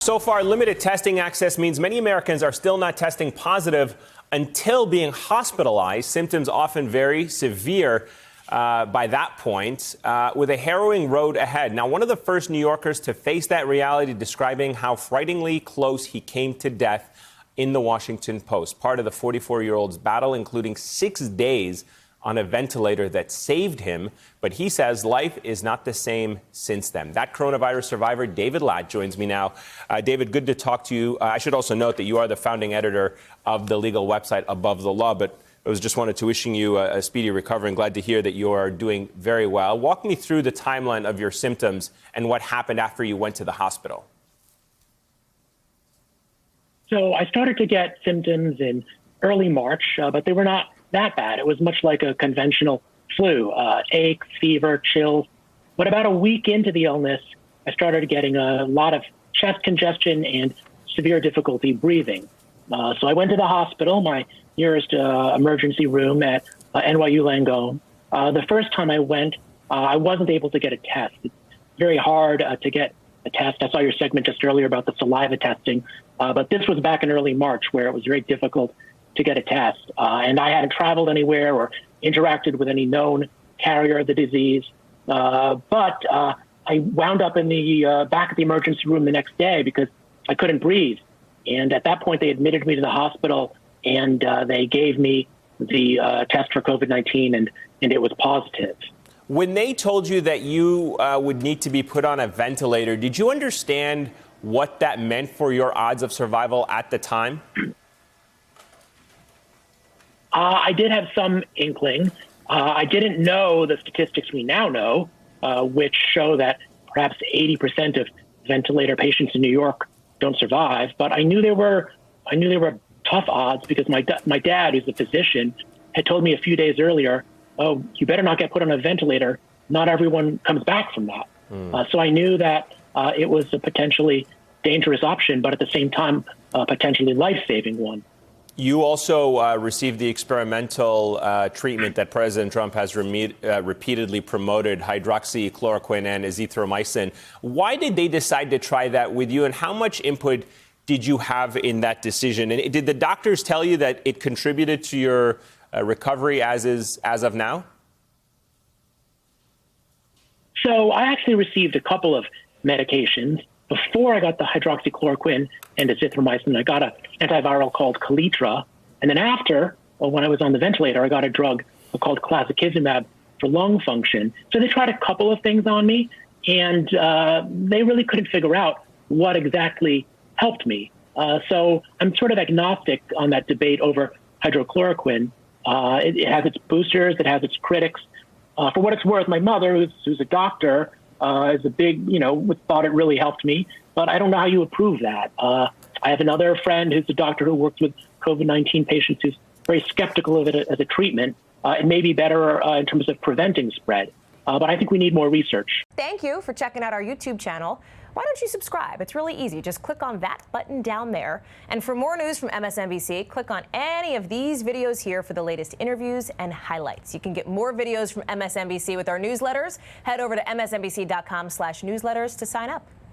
So far, limited testing access means many Americans are still not testing positive until being hospitalized. Symptoms often very severe by that point, with a harrowing road ahead. Now, one of the first New Yorkers to face that reality, describing how frighteningly close he came to death in the Washington Post. Part of the 44-year-old's battle, including 6 days on a ventilator that saved him. But he says life is not the same since then. That coronavirus survivor, David Lat, joins me now. David, good to talk to you. I should also note that you are the founding editor of the legal website Above the Law. But I was just wanted to wishing you a speedy recovery and glad to hear that you are doing very well. Walk me through the timeline of your symptoms and what happened after you went to the hospital. So I started to get symptoms in early March, but they were not that bad. It was much like a conventional flu, aches, fever, chills. But about a week into the illness, I started getting a lot of chest congestion and severe difficulty breathing. So I went to the hospital, my nearest emergency room at NYU Langone. The first time I went, I wasn't able to get a test. It's very hard to get a test. I saw your segment just earlier about the saliva testing, but this was back in early March where it was very difficult to get a test. And I hadn't traveled anywhere or interacted with any known carrier of the disease. But I wound up in the back of the emergency room the next day because I couldn't breathe. And at that point, they admitted me to the hospital and they gave me the test for COVID-19 and it was positive. When they told you that you would need to be put on a ventilator, did you understand what that meant for your odds of survival at the time? I did have some inkling. I didn't know the statistics we now know, which show that perhaps 80% of ventilator patients in New York don't survive. But I knew there were tough odds because my dad, who's a physician, had told me a few days earlier, "Oh, you better not get put on a ventilator. Not everyone comes back from that." So I knew that it was a potentially dangerous option, but at the same time, a potentially life-saving one. You also received the experimental treatment that President Trump has repeatedly promoted, hydroxychloroquine and azithromycin. Why did they decide to try that with you, and how much input did you have in that decision? And did the doctors tell you that it contributed to your recovery as of now? So I actually received a couple of medications. Before I got the hydroxychloroquine and azithromycin, I got an antiviral called Kaletra. And then after, when I was on the ventilator, I got a drug called clazakizumab for lung function. So they tried a couple of things on me, and they really couldn't figure out what exactly helped me. So I'm sort of agnostic on that debate over hydrochloroquine. It has its boosters, it has its critics. For what it's worth, my mother, who's a doctor, is a big, thought it really helped me. But I don't know how you approve that. I have another friend who's a doctor who works with COVID-19 patients who's very skeptical of it as a treatment. It may be better in terms of preventing spread. But I think we need more research. Thank you for checking out our YouTube channel. Why don't you subscribe? It's really easy. Just click on that button down there. And for more news from MSNBC, click on any of these videos here for the latest interviews and highlights. You can get more videos from MSNBC with our newsletters. Head over to msnbc.com/newsletters to sign up.